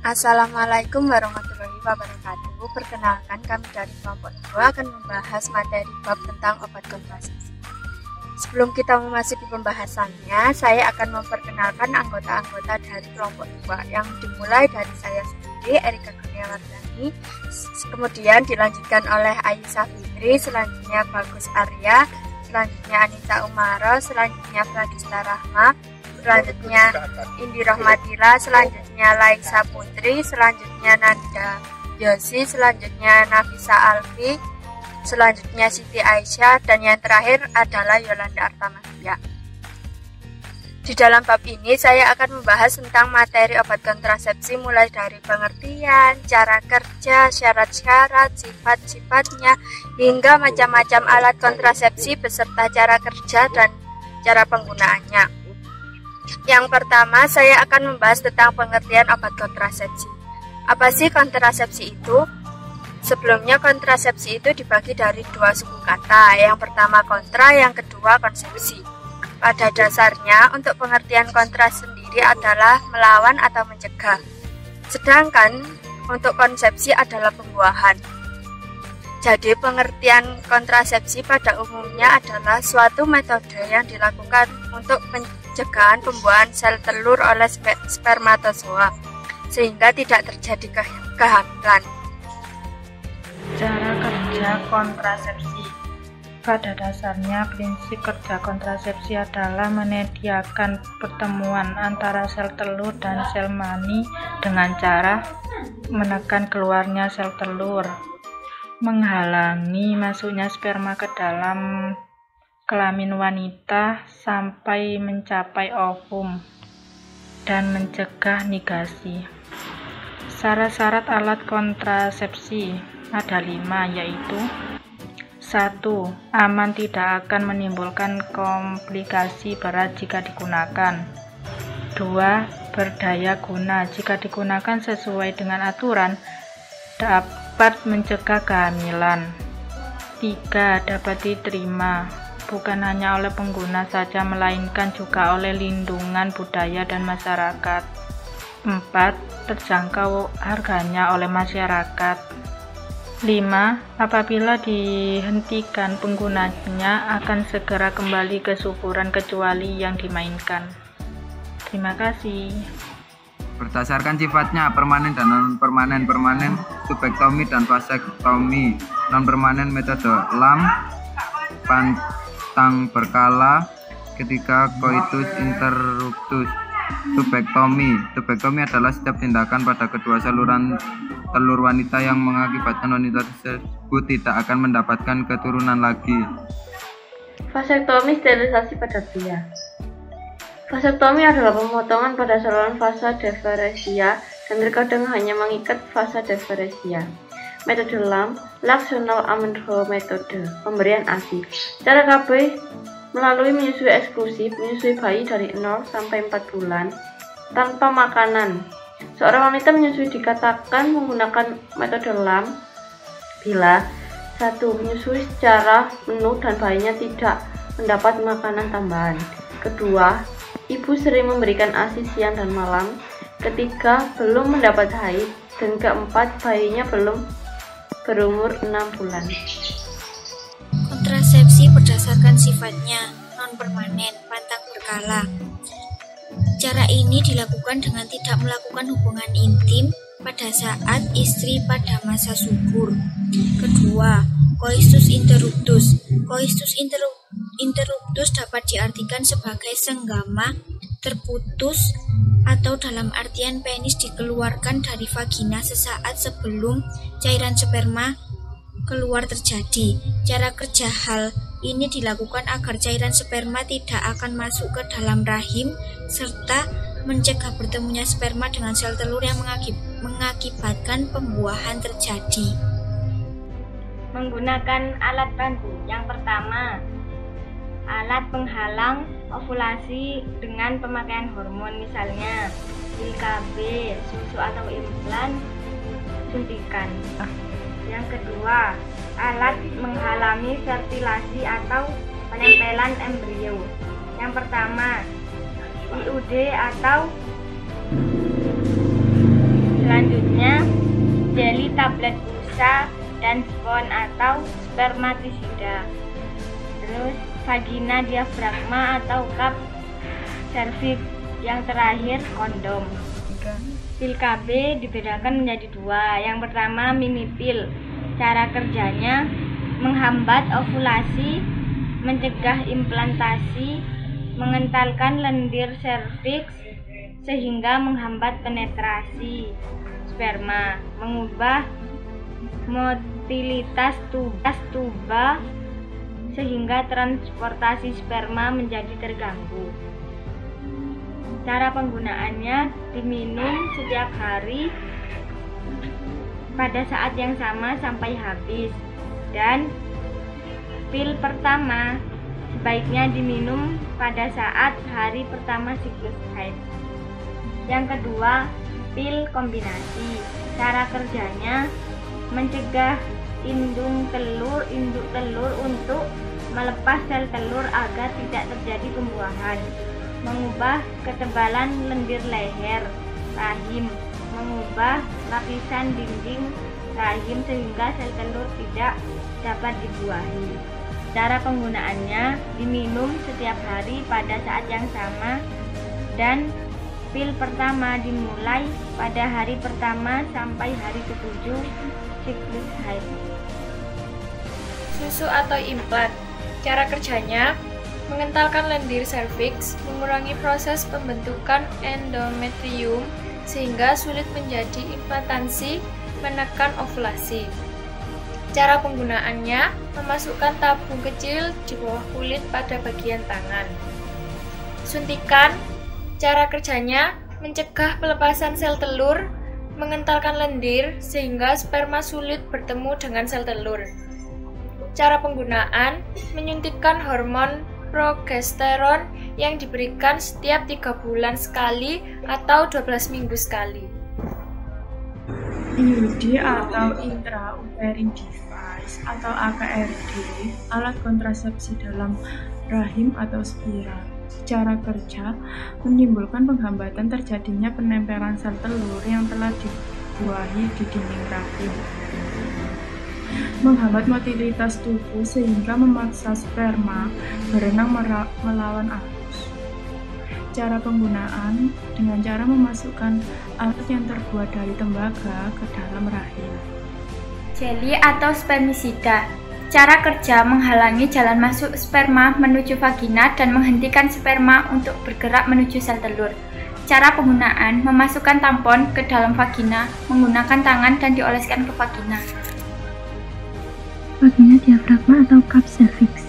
Assalamualaikum warahmatullahi wabarakatuh. Perkenalkan, kami dari kelompok 2 akan membahas materi bab tentang obat kontrasepsi. Sebelum kita memasuki pembahasannya, saya akan memperkenalkan anggota-anggota dari kelompok 2 yang dimulai dari saya sendiri, Erika Kurniawardani, kemudian dilanjutkan oleh Aisyah Fitri, selanjutnya Bagus Arya, selanjutnya Anissa Umaro, selanjutnya Pradista Rahma, selanjutnya Indi Rohmatila, selanjutnya Laisa Putri, selanjutnya Nanda Yosi, selanjutnya Nafisa Alfi, selanjutnya Siti Aisyah, dan yang terakhir adalah Yolanda Artamahia. Di dalam bab ini saya akan membahas tentang materi obat kontrasepsi mulai dari pengertian, cara kerja, syarat-syarat, sifat-sifatnya, hingga macam-macam alat kontrasepsi beserta cara kerja dan cara penggunaannya. Yang pertama, saya akan membahas tentang pengertian obat kontrasepsi. Apa sih kontrasepsi itu? Sebelumnya, kontrasepsi itu dibagi dari dua suku kata. Yang pertama kontra, yang kedua konsepsi. Pada dasarnya, untuk pengertian kontra sendiri adalah melawan atau mencegah. Sedangkan untuk konsepsi adalah pembuahan. Jadi, pengertian kontrasepsi pada umumnya adalah suatu metode yang dilakukan untuk pencegahan pembuahan sel telur oleh spermatozoa, sehingga tidak terjadi kehamilan. Cara kerja kontrasepsi. Pada dasarnya, prinsip kerja kontrasepsi adalah menyediakan pertemuan antara sel telur dan sel mani dengan cara menekan keluarnya sel telur, menghalangi masuknya sperma ke dalam kelamin wanita sampai mencapai ovum, dan mencegah nigasi. Syarat-syarat alat kontrasepsi ada 5, yaitu 1. Aman, tidak akan menimbulkan komplikasi berat jika digunakan. 2. Berdaya guna, jika digunakan sesuai dengan aturan dapat mencegah kehamilan. 3. Dapat diterima bukan hanya oleh pengguna saja, melainkan juga oleh lindungan budaya dan masyarakat. 4. Terjangkau harganya oleh masyarakat. 5. Apabila dihentikan penggunanya akan segera kembali ke suburan kecuali yang dimainkan. Terima kasih. Berdasarkan sifatnya, permanen dan non-permanen. Permanen, tubektomi dan vasektomi. Non-permanen, metode LAM, pantang berkala, ketika coitus interruptus. Tubektomi adalah setiap tindakan pada kedua saluran telur wanita yang mengakibatkan wanita tersebut tidak akan mendapatkan keturunan lagi. Vasektomi, sterilisasi pada pria. Vasektomi adalah pemotongan pada saluran vasa deferensia dan terkadang hanya mengikat vasa deferensia. Metode LAM, Laksonal Amenho metode, pemberian ASI. Cara KB melalui menyusui eksklusif, menyusui bayi dari 0 sampai 4 bulan tanpa makanan. Seorang wanita menyusui dikatakan menggunakan metode LAM bila 1. Menyusui secara penuh dan bayinya tidak mendapat makanan tambahan. Kedua, ibu sering memberikan ASI siang dan malam. Ketiga, belum mendapat haid. Dan keempat, bayinya belum berumur 6 bulan. Kontrasepsi berdasarkan sifatnya non-permanen, pantang berkala. Cara ini dilakukan dengan tidak melakukan hubungan intim pada saat istri pada masa subur. Kedua, coitus interruptus. Coitus interruptus dapat diartikan sebagai senggama terputus atau dalam artian penis dikeluarkan dari vagina sesaat sebelum cairan sperma keluar terjadi. Cara kerja hal ini dilakukan agar cairan sperma tidak akan masuk ke dalam rahim serta mencegah bertemunya sperma dengan sel telur yang mengakibatkan pembuahan terjadi. Menggunakan alat bantu. Yang pertama, alat penghalang ovulasi dengan pemakaian hormon, misalnya pil KB, susu atau implan, suntikan. Yang kedua, alat menghalangi fertilasi atau penempelan embrio. Yang pertama, IUD atau Selanjutnya, jeli tablet busa dan spon atau spermatisida. Terus, vagina diafragma atau cup cervix. Yang terakhir, kondom. Pil KB dibedakan menjadi dua. Yang pertama, mini pil. Cara kerjanya menghambat ovulasi, mencegah implantasi, mengentalkan lendir serviks sehingga menghambat penetrasi sperma, mengubah motilitas tuba sehingga transportasi sperma menjadi terganggu. Cara penggunaannya diminum setiap hari pada saat yang sama sampai habis, dan pil pertama sebaiknya diminum pada saat hari pertama siklus haid. Yang kedua, pil kombinasi. Cara kerjanya mencegah induk telur untuk melepas sel telur agar tidak terjadi pembuahan, mengubah ketebalan lendir leher rahim, mengubah lapisan dinding rahim sehingga sel telur tidak dapat dibuahi. Cara penggunaannya diminum setiap hari pada saat yang sama, dan pil pertama dimulai pada hari pertama sampai hari ke-7 siklus haid. Susu atau implan. Cara kerjanya mengentalkan lendir serviks, mengurangi proses pembentukan endometrium sehingga sulit menjadi implantasi, menekan ovulasi. Cara penggunaannya memasukkan tabung kecil di bawah kulit pada bagian tangan. Suntikan. Cara kerjanya mencegah pelepasan sel telur, mengentalkan lendir sehingga sperma sulit bertemu dengan sel telur. Cara penggunaan menyuntikkan hormon progesteron yang diberikan setiap 3 bulan sekali atau 12 minggu sekali. IUD atau intrauterine device atau AKRD, alat kontrasepsi dalam rahim atau spiral. Cara kerja menimbulkan penghambatan terjadinya penempelan sel telur yang telah dibuahi di dinding rahim, menghambat motilitas tubuh sehingga memaksa sperma berenang melawan arus. Cara penggunaan dengan cara memasukkan alat yang terbuat dari tembaga ke dalam rahim. Jeli atau spermisida. Cara kerja menghalangi jalan masuk sperma menuju vagina dan menghentikan sperma untuk bergerak menuju sel telur. Cara penggunaan memasukkan tampon ke dalam vagina menggunakan tangan dan dioleskan ke vagina. Vagina diafragma atau cup cervix.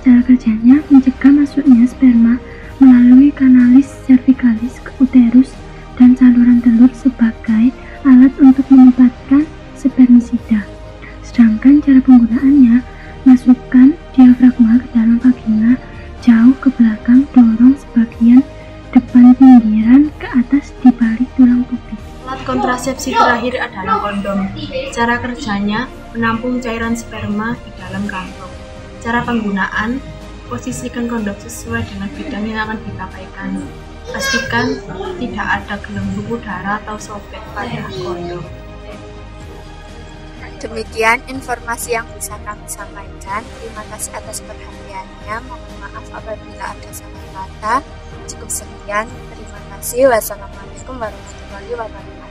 Cara kerjanya mencegah masuknya sperma melalui kanalis cervicalis ke uterus dan saluran telur sebagai alat untuk menempatkan spermisida. Sedangkan cara penggunaannya, masukkan diafragma ke dalam vagina, jauh ke belakang, dorong sebagian depan pinggiran ke atas di balik tulang pubis. Alat kontrasepsi terakhir adalah kondom. Cara kerjanya menampung cairan sperma di dalam kantong. Cara penggunaan, posisikan kondom sesuai dengan bidang yang akan dipakaikan. Pastikan tidak ada gelembung udara atau sobek pada kondom. Demikian informasi yang bisa kami sampaikan. Terima kasih atas perhatiannya. Mohon maaf apabila ada salah kata. Cukup sekian. Terima kasih. Wassalamualaikum warahmatullahi wabarakatuh.